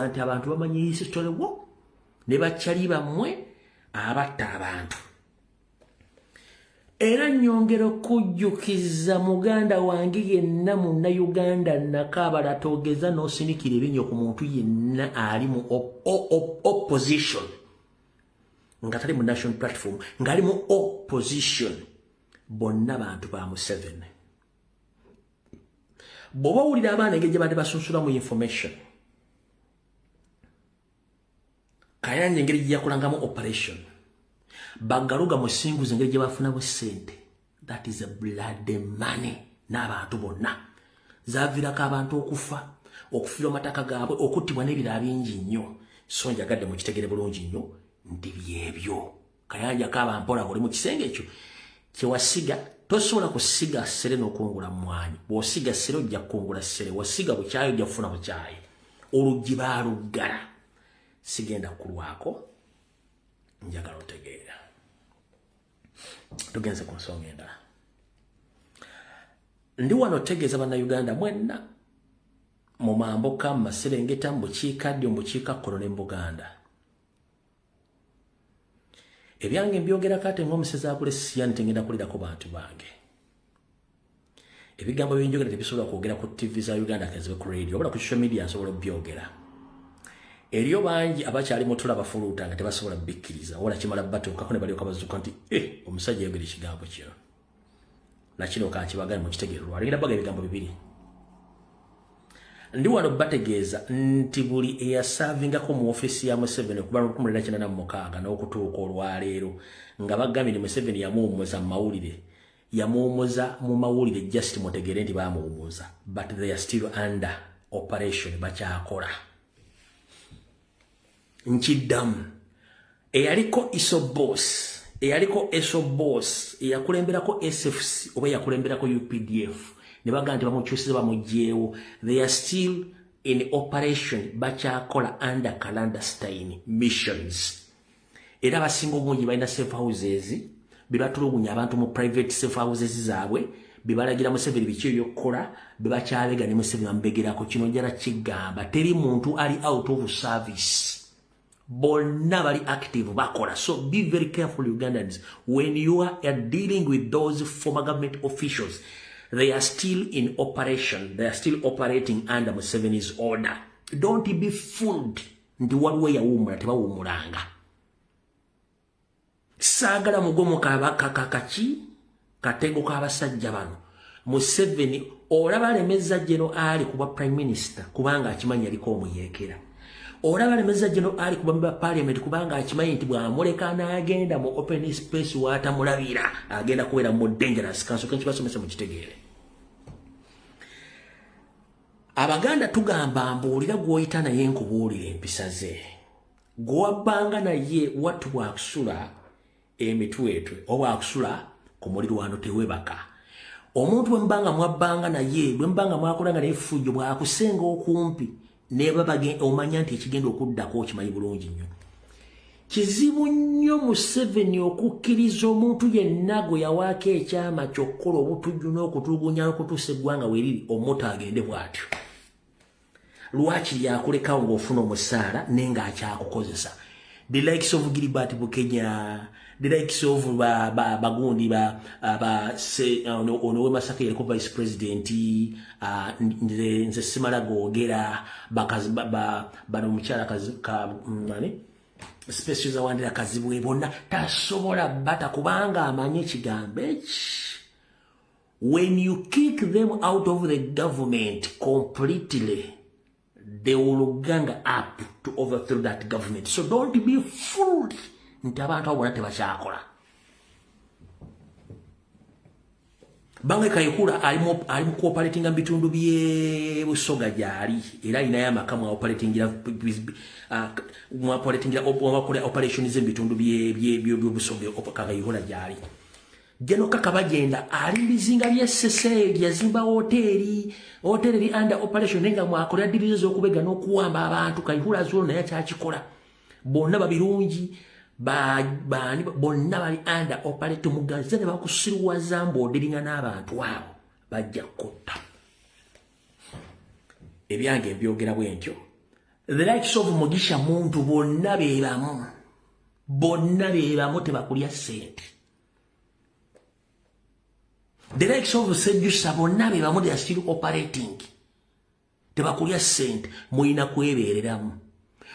nti abantu bamanyi history wo ne bakyali bammwe abatta abantu. Era nyongera okujjukiza muganda wange yenna munna Uganda nakaabala togeza n'osinikira ebinyo ku muntu yenna ali mu opposition nga tali mu national platform ngali mu opposition bonna bantu ba Museveni. Bw'oba owulira abaana engeri gye badde basunsula mu information Kayanja engeri gye yakolangamu operation bagaluga musinguzi engeri gye bafunamu ssente. That is a blood money n'abantu bonna zaavirako abantu okufa okufira amataka gaabwe okuttibwa n'ebirala bingi nnyo. So njagadde mukitegere bulungi nnyo nti byebyo Kayanja kaaba mpola ng'oli mu kisenge ekyo kyewasiga tosobola kusiga ssere n'okungula mmwanyi. Bw'osiga ssere ojja kukungula ssere, wasiga bukyayi ojja kufuna bukyayi. Oluggi baaluggala. Sigenda kulwako njagala otegeera. Tugenze ku nsonga endala. Ndi wano otegeeza bannayuganda mwenna mu Mamboka, mu Maserengeta, mu bukiikaddyo, mu bukiikakkono ne mu Buganda. Ebyange mbyogerako ate ng'omusezi akule siyani tengenda kulirako bantu bange. Ebigambo byenjogera tebisobola kwogera ku TV za Uganda kazibe ku radio wabula ku social media nsobola obyogera. Eriyo bangi abakyali mutula bafuluuta nga tebasobola bikkiriza wala kimala batuukako ne balyoka bazuuka nti omusajja yogera ekigambo kino nakino kankibagane mu kitegeero alengera baga ebigambo bibiri. Ndi wano bategeeza nti buli eyasaavingako mu ofisi ya Museveni okuva mu 1996 n'okutuuka olwaleero nga bagambye Museveni yamuwummuza mu mawulire, yamuwummuza mu mawulire just mutegere nti baamuwummuza, but they are still under operation bakyakola. Nkiddamu eyaliko Isobos, eyaliko Esobos, eyakulemberako SFC oba eyakulemberako UPDF ne bagamba nti bamukyusiza bamugyeewo, they are still in operation bakyakola under clandestine missions. Era abasinga obungi balina safe houses bebatulugunya abantu mu private safe houses zaabwe bebalagira Museveni biki ebyokukola bebakyabega ne Museveni bamubegerako. Kino njala kigamba teri muntu ali out of service. Bonna bali active bakola. So be very careful Ugandans when you are dealing with those former government officials. They are still in operation. They are still operating under Museveni's order. Don't be fooled. Nti waliwo yawummula tebawummulanga. Saagala mugomo kaki katego k'abasajja bano. Museveni olaba alemeza General Ali kuba prime minister kubanga akimanyi aliko omuyeekera. Olaba alemeza General Ali kuba member parliament kubanga akimanyi nti bw'amuleka n'agenda mu open space waatamulabira agenda kubeera mu dangerous kanso kibasomesa mu kitegeere. Abaganda tugamba mbuulira gw'oyita naye nkubuulira empisa ze. Gw'wabbanga naye wattu bw'akusula emitwetwe oba akusula ku mulirwano tewebaka. Omuntu bwe mbanga mwabbanga naye bwe mbanga mwakolanga naye ffujjo bw'akusenga okumpi neba omanya nti ekigenda okuddako okimanyi bulungi nnyo. Kizibu nnyo Museveni okukkiriza omuntu yenna gwe yawaako ekyama kyokkola obutujju n'okutulugunya n'okutuusa eggwanga weriri omuto agende bw'atyo. Lwaki yakulekawo ng'ofuna omusaala naye ng'akyakukozesa. The likes of Gilbert Bukenya, the likes of bagundi ono Masaka yaliko vice president, nze simala googera bano omukyala specials awandira kazibwe bonna tasobola bata kubanga amanye ekigambo eki. When you kick them out of the government completely, they will gang up to overthrow that government. So don't be fooled. Nti abantu abo bonna tebakyakola. Bange Kayihura alimu cooperating bitundu bye Busoga gyali era inayo amakamu operatingira operations bitundu bye Busoga Kayihura gyali. Jeno kaka bagenda ali bizinga bye SSA yazimba hoteli under operation nenga mwakola divisions z'okubega n'okuwamba abantu. Kayihura zolo naye kyakikola. Bonna babirungi bonna bali under operate mugaza ne bakusirwaza mboderinga n'abantu abo bajja kutta. Ebyange byogera bwentyo. the likes of Mugisha Muntu bonna bebamu tebakulya sente. The likes of Sejusa bonna bebamu they are still operating. Tebakulya sente muyina kwebereramu.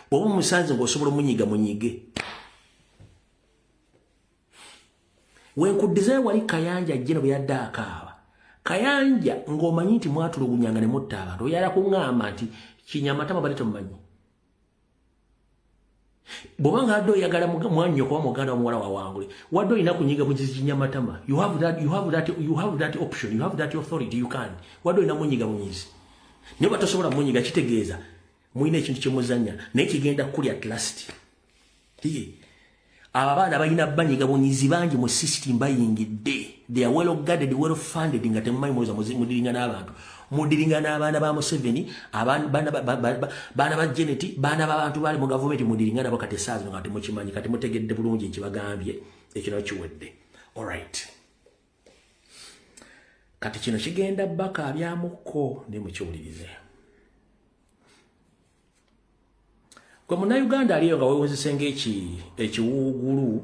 Bwoba musanze ng'osobola munyige. Wenkuddizayo wali Kayanja jjeno bwe yadde akaaba. Kayanja ng'omanyi nti mwatulugunyanga ne mutta abantu. Oyala kuŋŋamba nti Kinyamatama bali temumanyi. Bw'obanga adde oyagala mwannyoko oba muganda wa muwala wa Wangule, wadde olina kunyiga bugizi Kinyamatama. You have that option. You have that authority. You can. Wadde olina munyiga bunyizi. Naye bwe tosobola munyiga kitegeeza muyina ekintu kye muzannya naye kigenda kuli at last. Abaana balina banyiga bunyizi bangi mu system bayingidde. They are well guarded, well funded nga temumanyi muweza mudiringa n'abantu. Mudiringa n'abaana ba Museveni, baana ba Janet, baana b'abantu bali mu gavumenti mudiringa nabo kati essaazi nga temukimanyi kati mutegedde bulungi nkibagambye ekino kiwedde. Alright. Kati kino kigenda bakaabyamuko ne mukiwulirize. Gwe Munnayuganda aliyo nga weewozese ng'ekiwuugulu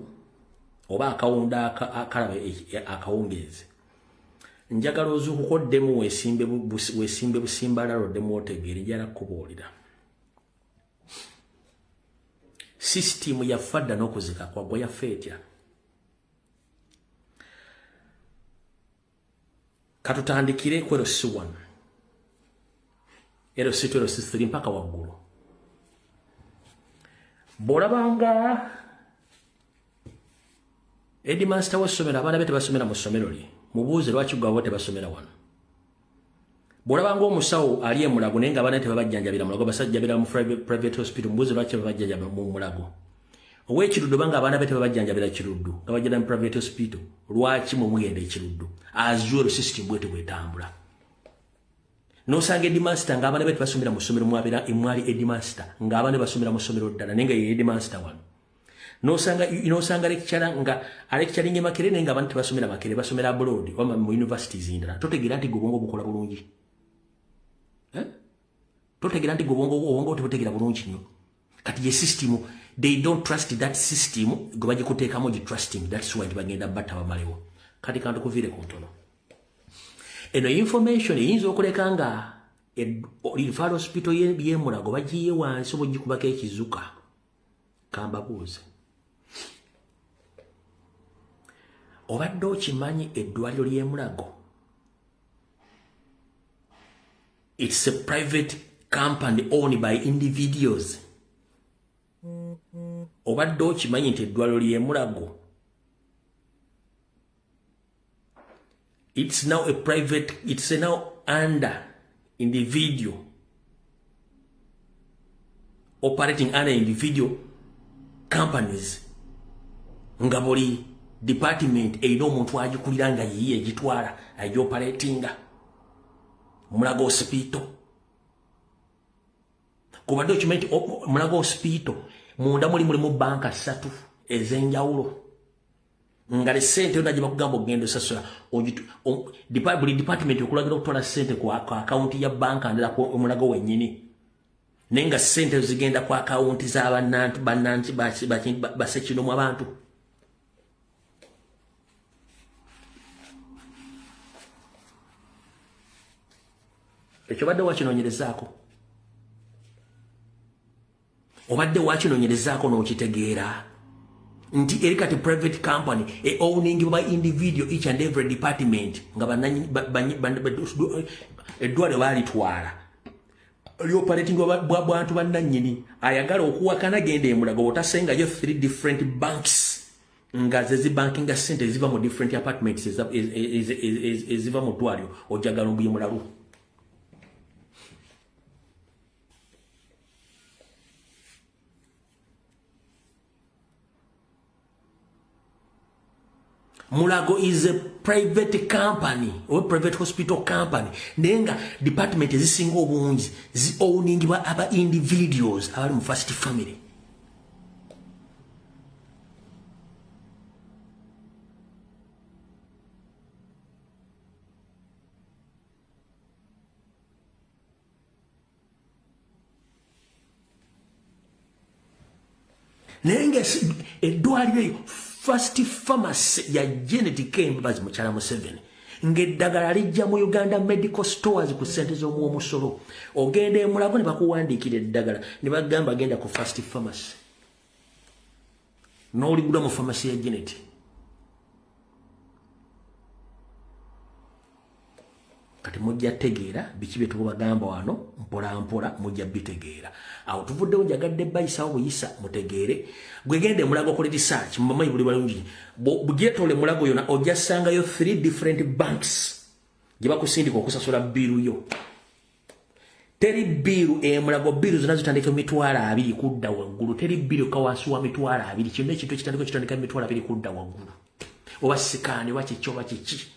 oba akawunda akalaba akawungeezi. Njagala ozuukukoddemu weesimbe busimbalalo oddemu otegeere njala kukubuulira. Sisitimu yaffa dda n'okuzika kwaggwa yaffa etya. Katutandikire ku LC1, LC2, LC3 mpaka waggulu. Bw'olabanga Headmaster w'essomero abaana be tebasomera mu ssomero lye, mubuuze lwaki gwe abo tebasomera wano. Bw'olabanga omusawo ali e Mulago naye ng'abaana tebabajjanjabira Mulago basajjabira mu private hospital, mubuuze lwaki babajjanjabira mu Mulago. Ow'Ekiruddu banga abaana be tebabajjanjabira Kiruddu nga bajjira mu private hospital, lwaki mugenda e Kiruddu? As usual system bwete bwetambula. Nosanga Headmaster ng'abaana be tebasomera mu ssomero mwali Headmaster ng'abaana basomera mu ssomero ddala naye nga ye Headmaster wano. Nosanga lecturer nga alecturing Makerere naye ng'abaana tebasomera Makerere basomera abroad oba mu universities endala. Totegeera nti obwongo bukola bulungi. Totegeera nti obwongo tebutegeera bulungi nnyo. Kati ye system, they don't trust that system gwe bagikuteekamu gitrusting. That's why bagenda batta bamalewo. Kati kantu kuviire ku ntono. Eno information eyinza okuleka nga Referral Hospital y'e Mulago bagiye wansi oba ogikubako ekizuka. Kambabuuze. Obadde okimanyi eddwaliro ly'e Mulago? It's a private company owned by individuals. Obadde okimanyi nti eddwaliro ly'e Mulago it's now under individual, operating under individual companies. Nga buli department eyina omuntu agikulira nga yiye egitwala agioperatinga. Mulago Hospital. Kubadde okimanyi nti Mulago Hospital munda mulimu banka 3 ez'enjawulo. Nga sente yonna gye bakugamba okugenda osasula buli department okulagira okutwala sente ku account ya banka ndala ku Mulago wennyini. Naye nga sente zigenda ku account z'abannanti basekinomu abantu. Ekyo badde wakinoonyerezaako. Obadde wakinoonyerezaako n'okitegeera. Nti erikati private company owning by individual each and every department nga eddwaliro balitwala operating bwantu bannannyini ayagala okuwakana genda e Mulago otasengayo 3 different banks nga zezibankinga sente eziva mu different apartments eziva mu ddwaliro ojagala mbuye mulalu. Mulago is a private company or private hospital company. Nenga department ezisinga obungi owning aba individuals abali mu first family. Nenge eddwaliro First Pharmacy ya Janet Kemba bazi mukyala Museveni ng'eddagala lijja mu Uganda Medical Stores ku ssente z'omusolo. Ogenda e Mulago ne bakuwandiikira eddagala ne bagamba agenda ku First Pharmacy. N'oligula mu pharmacy ya Janet. Kati mujja tegeera biki bye tubagamba wano mpola mpola mujja bitegeera. Awo tuvuddewo njagadde bayisa obuyisa mutegeere. Gwegende Mulago kole research mbamanyi buli balungi. Bugyetole Mulago yona ojja sangayo 3 different banks. Gye bakusindika okusasula biru yo. Teri biru Mulago biru zonna zitandika emitwalo 2 kudda waggulu. Teri biru kawansi wa mitwalo 2. Kyonna ekintu kitandika emitwalo 2 kudda waggulu. Oba sikaani wakichoba kiki.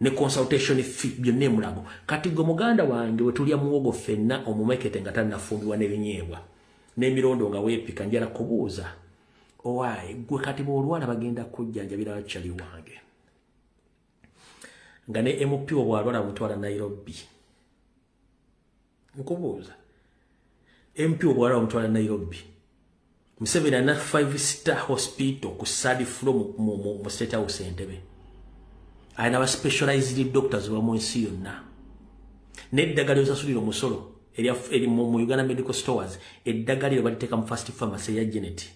Ne consultation fee byonna Mulago. Kati gwe muganda wange we tulya muwogo fenna omumekete nga tannafumbibwa n'ebinyeebwa. N'emirondo nga weepika njala kubuuza. Owaye gwe kati bw'olwala bagenda kujjanjabira wakyali wange. Nga ne MP bw'alwala mutwala Nairobi. Nkubuuza. MP bw'alwala mutwala Nairobi. Museveni ana 5-star hospital ku Sadi Flow mu State House Entebbe. Aina ba specialized doctors ba mu nsi yonna. N'eddagala lyosasulira omusolo eri mu Uganda Medical Stores eddagala lyo baliteeka mu First Pharmacy ya Janet.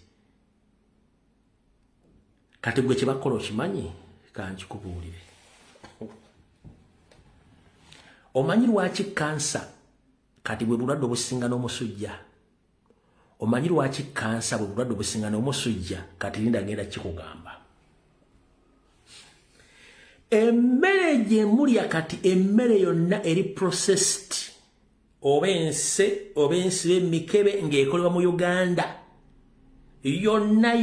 Kati gwe kye bakola okimanyi kankikubuulire. Omanyi lwaki kansa kati bwe bulwadde obusinga n'omusujja. Omanyi lwaki kansa bwe bulwadde obusinga n'omusujja kati linda ngenda kikugamba. Emmere gye mulya kati emmere yonna eri processed oba ensibe emikebe ng'ekolebwa mu Uganda yonna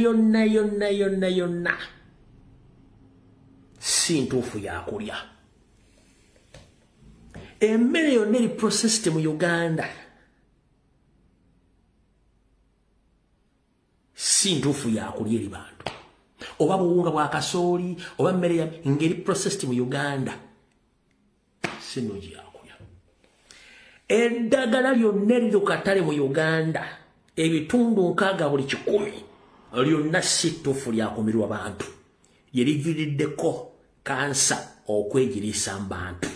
si ntuufu yakulya. Emmere yonna eri processed mu Uganda si ntuufu yakulya eri bantu. Oba buwunga bwa kasooli oba mmere ngeri processed mu Uganda sinungi yakulya. Eddagala lyonna eriri ku katale mu Uganda ebitundu 60 buli 100 lyonna si ttuufu lyakumirwa bantu lye liviiriddeko kansa okwegiriisa mu bantu.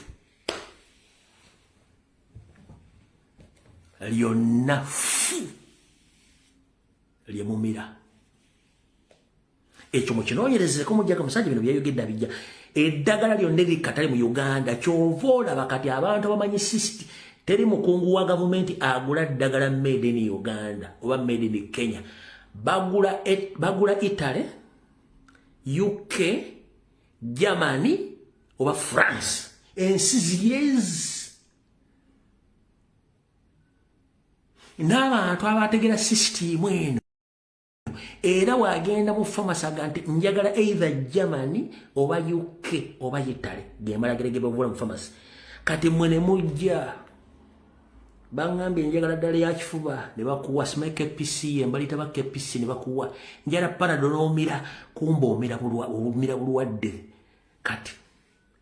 Lyonna fu lyemumira. Ekyo mukinoonyerezeko mujjaga musajja bino byayogedde abijja. Eddagala lyonna eriri katale mu Uganda kyova olaba kati abantu abamanyi system teri mukungu wa gavumenti agula ddagala made in Uganda oba made in Kenya. Bagula Italy, UK, Germany oba France. Ensi ziyezi. N'abantu abategera system eno. Era wagenda mu pharmacy agante njagala either Germany oba UK oba Italy gemalagirege bavula mu pharmacy. Kati mwene mujja bangambye njagala ddala ya kifuba ne bakuwa smeke PC embalita ba KPC ne bakuwa njala Panadol omira kumba omira bulwadde. Kati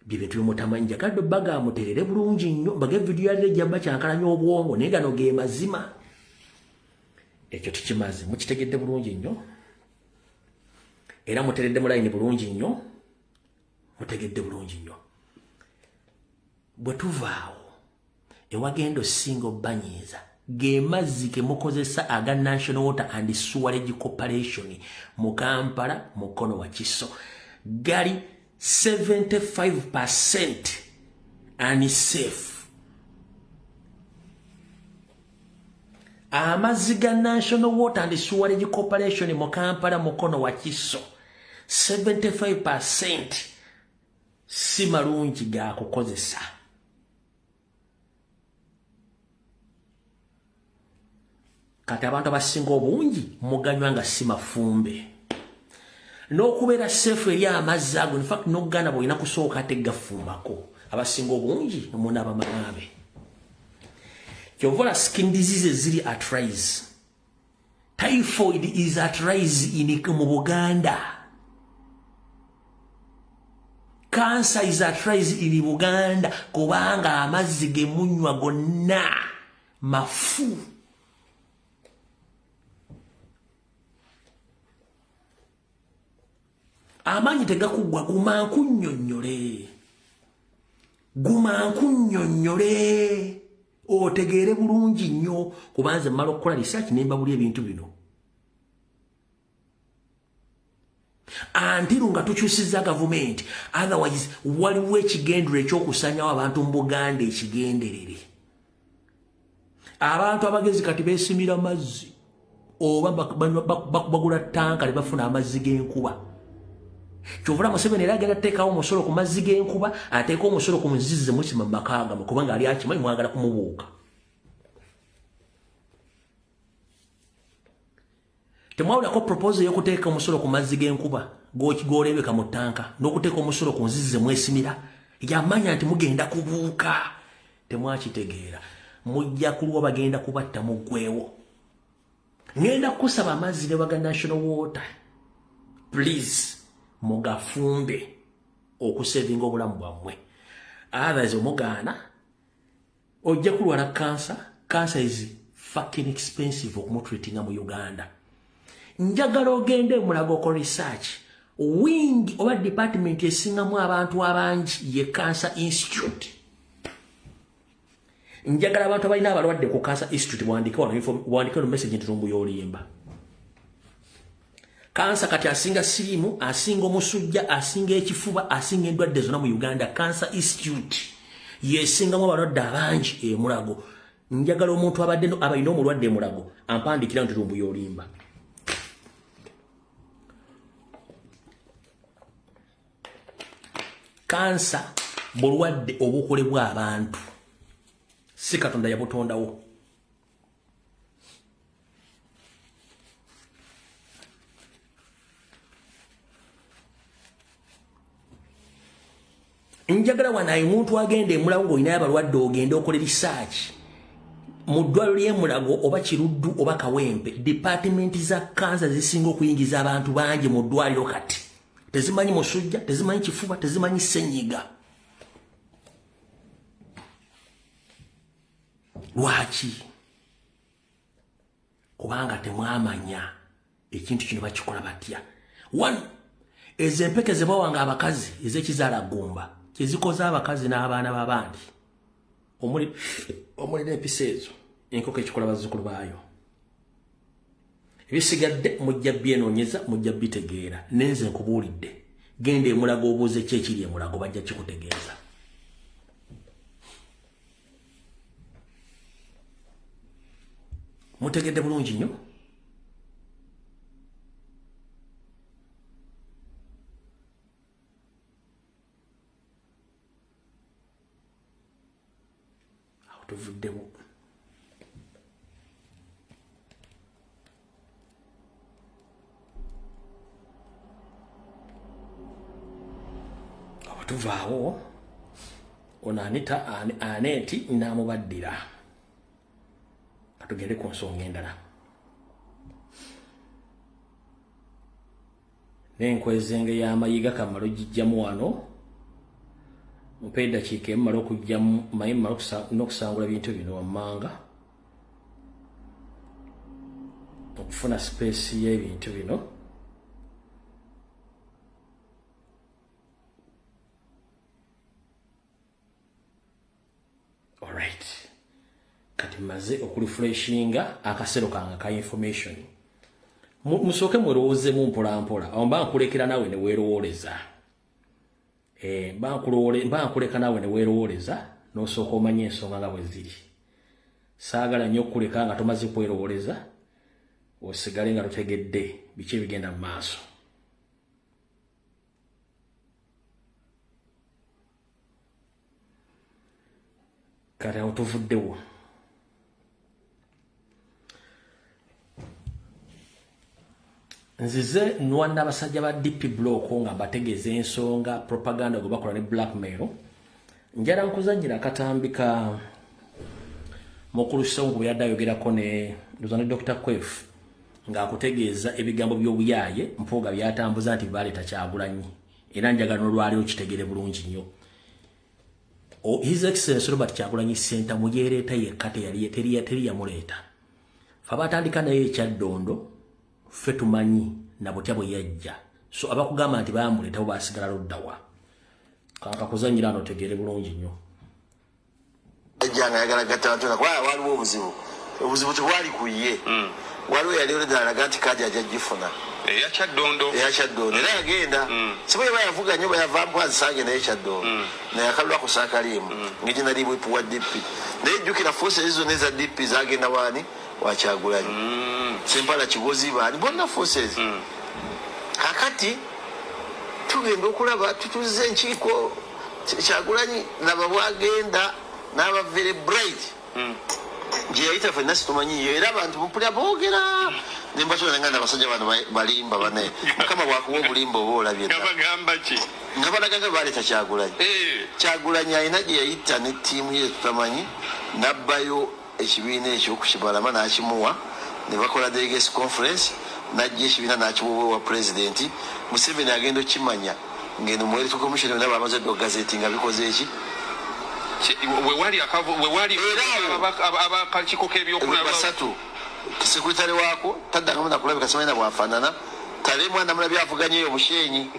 bibe tubimutamanyi kaddo baga muterere bulungi nnyo bage video yali jamba kyankalanya obwongo naye gano ge mazima. Ekyo tukimaze mukitegedde bulungi nnyo era muteredde mu line bulungi nnyo mutegedde bulungi nnyo. Bwe tuvaawo ewagenda osinga obbanyiiza ge mazzi ge mukozesa aga National Water and Sewerage Corporation mu Kampala mukono wa Kiso gali 75% unsafe. Amazzi ga National Water and Sewerage Corporation mu Kampala mukono wa Kiso 75% si malungi ga kukozesa. Kati abantu abasinga obungi muganywa nga si mafumbe. N'okubeera safe eri amazzi ago in fact n'ogana bw'olina kusooka ate gafumbako abasinga obungi munaaba manaabe. Kyovola skin diseases ziri at rise. Typhoid is at rise in mu Buganda. Cancer is at rise in Buganda kubanga amazzi ge munywa gonna mafu. Amaanyi tegakugwa guma nkunnyonnyole. Guma nkunnyonnyole. Otegeere bulungi nnyo kubanze mmala okukola research ne mbabulya ebintu bino. Until nga tukyusizza gavumenti, otherwise waliwo ekigendero ekyokusanyawo abantu mu Buganda ekigenderere. Abantu abagezi kati beesimira mazzi oba bagula tanka ne bafuna amazzi g'enkuba. Kyovula Museveni era agenda teekawo omusolo ku mazzi g'enkuba, ateeka omusolo ku muzizi zemusima mu maka gammwe kubanga ali akimanyi mwagala kumubuuka. Temwawulako proposal y'okuteeka omusolo ku mazzi g'enkuba g'olebeka mu tanka n'okuteeka omusolo ku nzizi ze mwesimira. Yamanya nti mugenda kubuuka. Temwakitegeera. Mujja kulwa bagenda kubatta muggweewo. Ngenda kusaba amazzi ne baga National Water. Please. Mugafumbe okusevinga obulamu bwammwe. Otherwise omugaana ojja kulwala cancer. Cancer is fucking expensive okumutreatinga mu Uganda. Njagala ogende Mulago ko research. Wing oba department esingamu abantu abangi ye Cancer Institute. Njagala abantu abalina abalwadde ku Cancer Institute wandike message ntirumbu y'olimba. Cancer kati asinga sirimu, asinga omusujja, asinga ekifuba, asinga endwadde zonna mu Uganda. Cancer Institute yesingamu abalwadde abangi Mulago. Njagala omuntu abadde abalina omulwadde Mulago ampandikira ntirumbu y'olimba. Cancer bulwadde obukolebwa abantu. Si Katonda yabutondawo. Njagala wanayi muntu agende Mulago oyina abalwadde ogende okole research. Mu ddwaliro ly'e Mulago oba Kiruddu oba Kawempe, department za cancer zisinga okuyingiza abantu bangi mu ddwaliro kati. Tezimanyi musujja, tezimanyi kifuba, tezimanyi senyiga. Lwaki? Kubanga temwamanya ekintu kino bakikola batya. One, ezempeke ze bawanga abakazi ez'ekizaala ggumba kyezikoza abakazi n'abaana b'abandi. Omuli n'empisa ezo enkoko ekikola bazzukulu baayo. Ebisigadde mujja byenoonyeza, mujja bitegeera. Nenze nkubuulidde. Genda e Mulago obuuze ki ekiri e Mulago bajja kikutegeeza. Mutegedde bulungi nnyo? Awo tuvuddewo. Tuvaawo onanita aneti namubaddira. Katugende ku nsonga endala. N'enkwezenge y'amayiga kamalo gijjamu wano. Mpe eddakiika emmala okujjamu mayimma n'okusangula bintu bino wammanga. Okufuna space y'ebintu bino. Alright. Kati maze okurefreshinga akasero kanga ka information. Musooke mwerowoozemu mpola. Mba nkulekera nawe ne weerowooleza. Mba nkuleka nawe ne weerowooleza n'osooka omanye ensonga nga bwe ziri. Saagala nnyo okuleka nga tomaze kwerowooleza osigale nga totegedde biki ebigenda mu maaso. Kati awo tuvuddewo. Nzize nwanna abasajja ba DP block nga bategeeza ensonga propaganda gwe bakola ne blackmail. Njala nkuzannyira akatambika Mukulu Ssonko bwe yadde ayogerako ne Dr. Kwef ng'akutegeeza ebigambo by'obuyaaye Mpuuga byatambuza nti baleeta Kyagulanyi. Era njagala n'olwaliro kitegere bulungi nnyo. His Excellency Robert Kyagulanyi Center muyereeta yekka teri yamuleeta. Fe abatandika naye ekyaddondo ffe tumanyi na butya bwe yajja. so abakugamba nti bamuleta bo basigala luddawa kaka kuzanyira ano tegere bulungi nnyo ejjanga yagala gatatuna kwa waliwo obuzibu tebwali kuye waliwo yali oludala nti kadi ajagifuna eyakyadondo era yagenda sibo yavuga nnyo bayava mpwazisage naye kyaddondo naye akalulwa ku saakalimu ngegina liibwipu wa dp naye jjukira forces ezo neza dp zagenda waani wakyagulanyi sempala kigozi baani bonna forces kakati tugenda okulaba tutuze enkiiko kyagulanyi naba bwagenda n'aba very bright gye yayita ffenna situmanyiyo era abantu mupulya boogera nembatula nenganda abasajja bano balimba bane mukama bwakuwa obulimba oba olabye nga balaganga baleeta kyagulanyi alina gye yayita ne ttiimu ye tutamanyi nabbayo ekibiina ekyo kukibalama n'akimuwa ne bakola delegates conference najja ekibiina n'akibuwa wa pulezidenti Museveni agenda okimanya ngeno mu electoral commission nabo bamaze ddo gazeti nga bikoze eki abakakiko k'ebyokulaba basatu sekretari waako taddangamu nakulabika simanyi bwafaanana tale mwana mulabye avuganyeyo obushenyi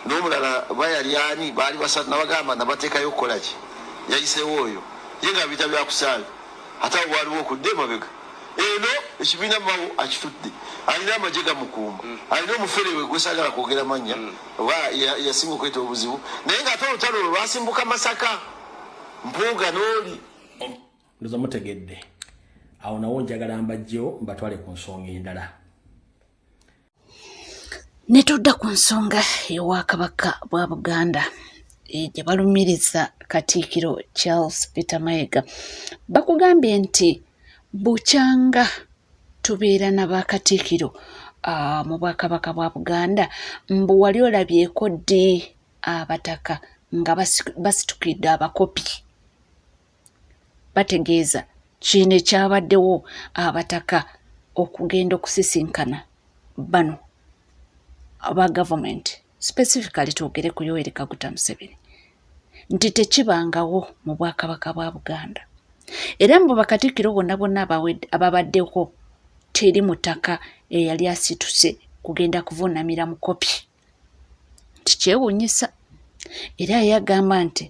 n'omulala bayalyani baali basatu nabagamba nabateekayo okukola ki yayisewo oyo ye nga bita byakusaaga ate awo waliwo okudde emabega eno ekibiina mawo akitudde alina amagye gamukuuma alina omufere we gwesaagala kwogera mannya oba yasinga okweta obuzibu naye ng'ate olutalo olwo lwasimbuka Masaka mpuuga n'oli ndoza mutegedde awo nawo njagala mbajjewo mbatwale ku nsonga endala netudda ku nsonga y'Obwakabaka bwa Buganda gye balumiriza Katikkiro Charles Peter Mayiga bakugambye nti bukyanga tubeera n'Abakatikkiro mu Bwakabaka bwa Buganda mbu wali olabyeko ddi abataka nga basitukidde abakopi bategeeza kino ekyabaddewo abataka okugenda okusisinkana bano aba government specifically twogere ku Yoweri Kaguta Museveni nti tekibangawo mu Bwakabaka bwa Buganda era mbu Bakatikkiro bonna ababaddeko teri mutaka eyali asituse kugenda kuvuunamira mukopi tikyewuunyisa era yagamba nti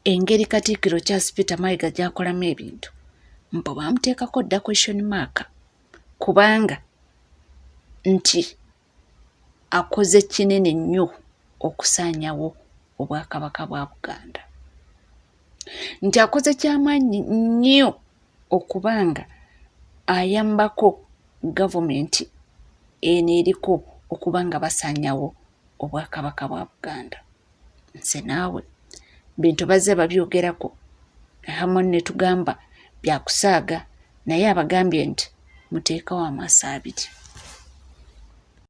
engeri Katikkiro Charles Peter Mayiga gyakolamu ebintu mbu bamuteekako dda question mark kubanga nti akoze kinene nnyo okusaanyawo Obwakabaka bwa Buganda nti akoze kyamaanyi nnyo okubanga ayambako gavumenti eno eriko okubanga basaanyawo Obwakabaka bwa Buganda nze naawe bintu bazze babyogerako hamwe ne tugamba byakusaaga naye abagambye nti muteekawo amaaso abiri